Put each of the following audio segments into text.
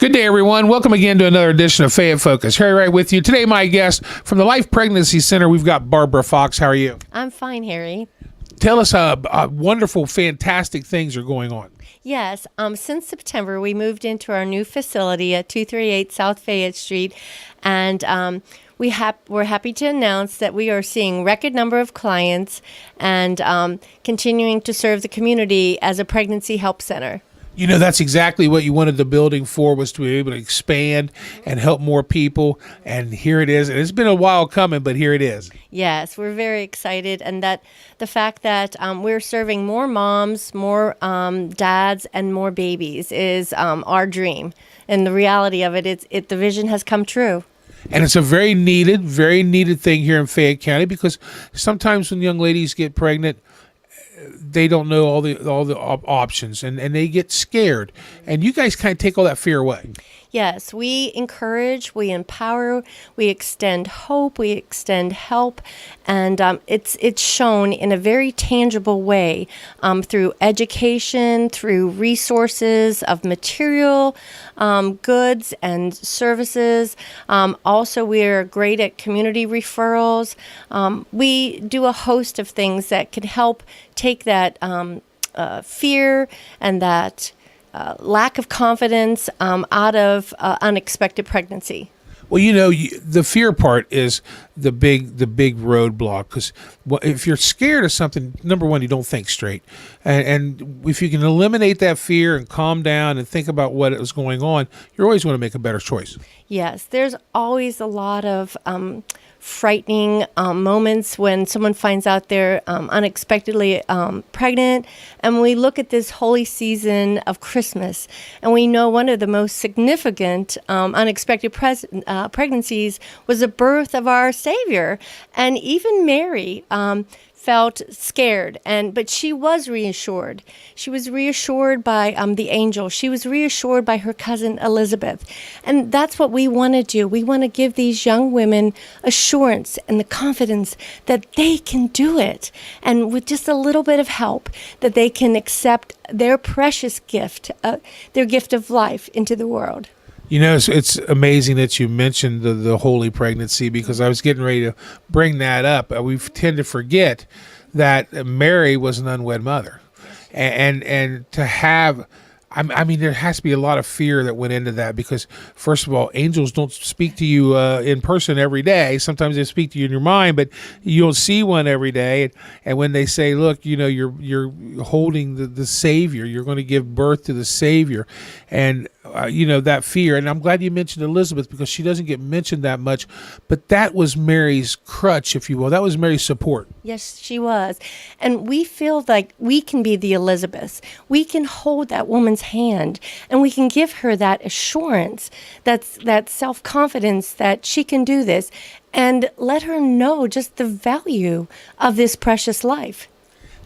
Good day, everyone. Welcome again to another edition of Fayette Focus. Harry Wright with you. Today, my guest from the Life Pregnancy Center, we've got Barbara Fox. How are you? I'm fine, Harry. Tell us how wonderful, fantastic things are going on. Yes, since September, we moved into our new facility at 238 South Fayette Street, and we're happy to announce that we are seeing record number of clients and continuing to serve the community as a pregnancy help center. You know, that's exactly what you wanted the building for, was to be able to expand and help more people. And here it is. And it's been a while coming, but here it is. Yes, we're very excited. And that the fact that we're serving more moms, more dads, and more babies is our dream. And the reality of it, the vision has come true. And it's a very needed thing here in Fayette County, because sometimes when young ladies get pregnant, they don't know all the options, and they get scared. And you guys kind of take all that fear away. Yes, we encourage, we empower, we extend hope, we extend help, and it's shown in a very tangible way through education, through resources of material, goods and services. Also, we're great at community referrals. We do a host of things that can help take that fear and that lack of confidence out of unexpected pregnancy. Well, you know, the fear part is the big roadblock, because if you're scared of something, number one, you don't think straight. And if you can eliminate that fear and calm down and think about what is going on, you're always going to make a better choice. Yes, there's always a lot of frightening moments when someone finds out they're unexpectedly pregnant. And we look at this holy season of Christmas, and we know one of the most significant unexpected pregnancies was the birth of our Savior. And even Mary felt scared, but she was reassured. She was reassured by the angel. She was reassured by her cousin Elizabeth. And that's what we want to do. We want to give these young women assurance and the confidence that they can do it. And with just a little bit of help, that they can accept their precious gift, their gift of life into the world. You know, it's amazing that you mentioned the holy pregnancy, because I was getting ready to bring that up. We tend to forget that Mary was an unwed mother. And to have, I mean, there has to be a lot of fear that went into that, because, first of all, angels don't speak to you in person every day. Sometimes they speak to you in your mind, but you don't see one every day. And when they say, look, you know, you're holding the Savior, you're going to give birth to the Savior, and you know, that fear. And I'm glad you mentioned Elizabeth, because she doesn't get mentioned that much, but that was Mary's crutch, if you will. That was Mary's support. Yes, she was. And we feel like we can be the Elizabeths. We can hold that woman's hand, and we can give her that assurance, that self-confidence that she can do this, and let her know just the value of this precious life.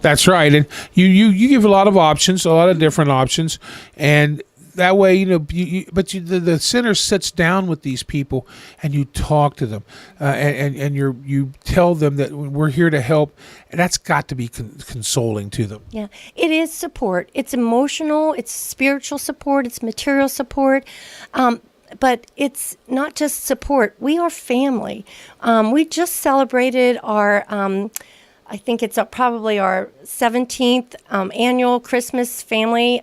That's right. And you give a lot of options, a lot of different options, and that way, you know, the center sits down with these people, and you talk to them, and you tell them that we're here to help, and that's got to be consoling to them. Yeah, it is support. It's emotional, it's spiritual support, it's material support. But it's not just support. We are family. We just celebrated our, I think it's probably our 17th annual Christmas family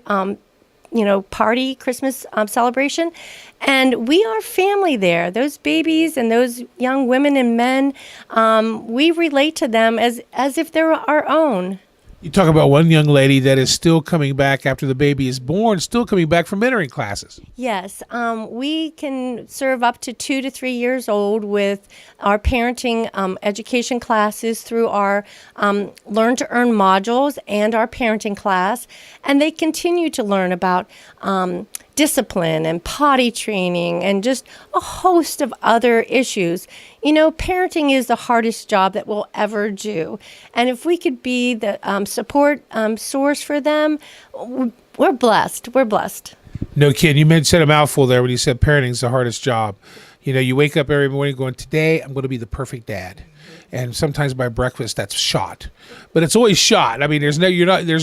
party, Christmas celebration. And we are family there. Those babies and those young women and men, we relate to them as if they're our own. You talk about one young lady that is still coming back after the baby is born, still coming back from mentoring classes. Yes, we can serve up to 2 to 3 years old with our parenting education classes through our Learn to Earn modules and our parenting class. And they continue to learn about discipline and potty training and just a host of other issues. You know, parenting is the hardest job that we'll ever do. And if we could be the support source for them, we're blessed. We're blessed. No kidding. You said a mouthful there when you said parenting is the hardest job. You know, you wake up every morning going, today I'm going to be the perfect dad. And sometimes by breakfast that's shot, but it's always shot. I mean, there's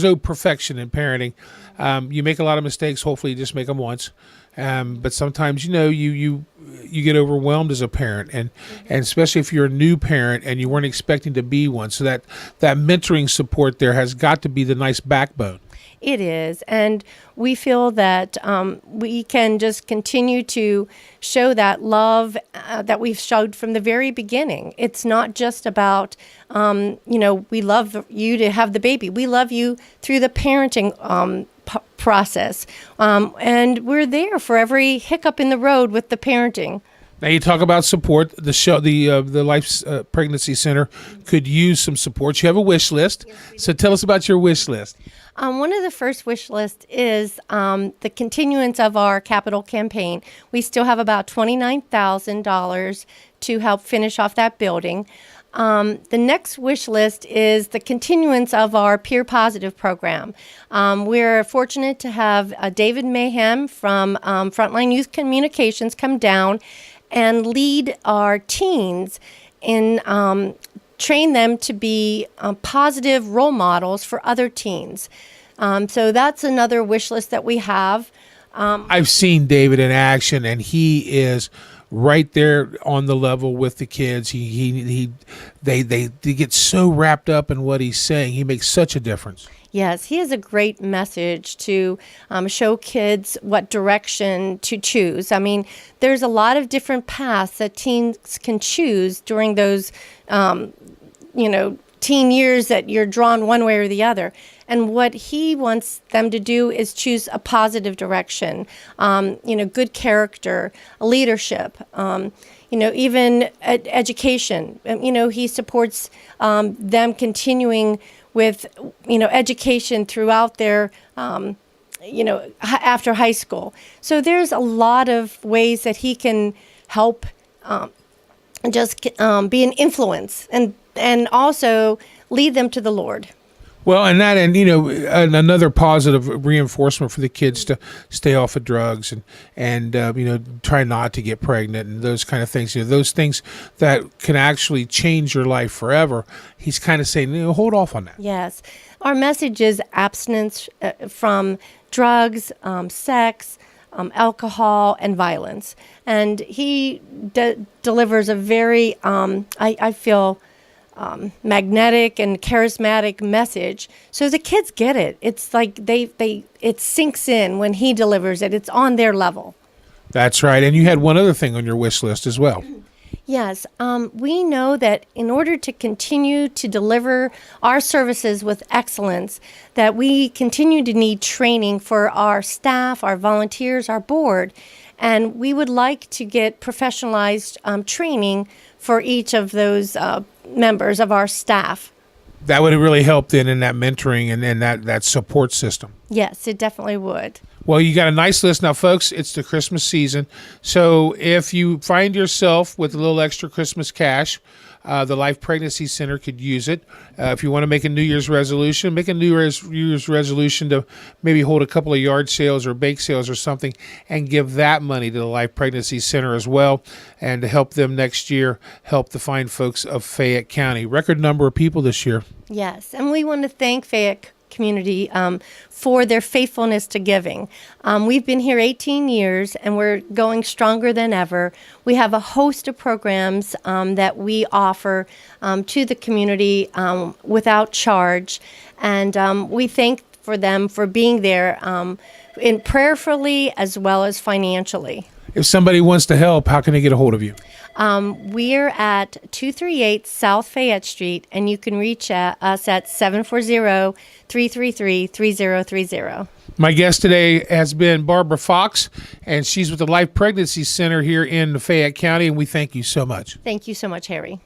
no perfection in parenting. You make a lot of mistakes. Hopefully, you just make them once. But sometimes, you get overwhelmed as a parent, and especially if you're a new parent and you weren't expecting to be one. So that mentoring support there has got to be the nice backbone. It is, and we feel that we can just continue to show that love that we've showed from the very beginning. It's not just about, we love you to have the baby. We love you through the parenting process, and we're there for every hiccup in the road with the parenting. Now you talk about support. The Life Pregnancy Center could use some support. You have a wish list, so tell us about your wish list. One of the first wish lists is the continuance of our capital campaign. We still have about $29,000 to help finish off that building. The next wish list is the continuance of our Peer Positive program. We're fortunate to have David Mayhem from Frontline Youth Communications come down and lead our teens in train them to be positive role models for other teens. So that's another wish list that we have. I've seen David in action, and he is right there on the level with the kids. They get so wrapped up in what he's saying. He makes such a difference. Yes, he has a great message to show kids what direction to choose. I mean, there's a lot of different paths that teens can choose during those, teen years that you're drawn one way or the other. And what he wants them to do is choose a positive direction, good character, leadership, even education. He supports them continuing with, education throughout their, after high school. So there's a lot of ways that he can help be an influence and also lead them to the Lord. Well, and another positive reinforcement for the kids to stay off of drugs and try not to get pregnant and those kind of things. Those things that can actually change your life forever. He's kind of saying, hold off on that. Yes, our message is abstinence from drugs, sex, alcohol, and violence. And he delivers a very, I feel, magnetic and charismatic message, so the kids get it. It's like it sinks in when he delivers it. It's on their level. That's right. And you had one other thing on your wish list as well. Yes, we know that in order to continue to deliver our services with excellence, that we continue to need training for our staff, our volunteers, our board, and we would like to get professionalized training for each of those members of our staff. That would really help then in that mentoring and that support system. Yes, it definitely would. Well, you got a nice list now, folks. It's the Christmas season. So if you find yourself with a little extra Christmas cash, the Life Pregnancy Center could use it. If you want to make a New Year's resolution, make a New Year's resolution to maybe hold a couple of yard sales or bake sales or something and give that money to the Life Pregnancy Center as well, and to help them next year, help the fine folks of Fayette County. Record number of people this year. Yes, and we want to thank Fayette community for their faithfulness to giving. We've been here 18 years and we're going stronger than ever. We have a host of programs that we offer to the community without charge, and we thank for them for being there in prayerfully as well as financially. If somebody wants to help, how can they get a hold of you? We're at 238 South Fayette Street, and you can reach us at 740-333-3030. My guest today has been Barbara Fox, and she's with the Life Pregnancy Center here in Fayette County, and we thank you so much. Thank you so much, Harry.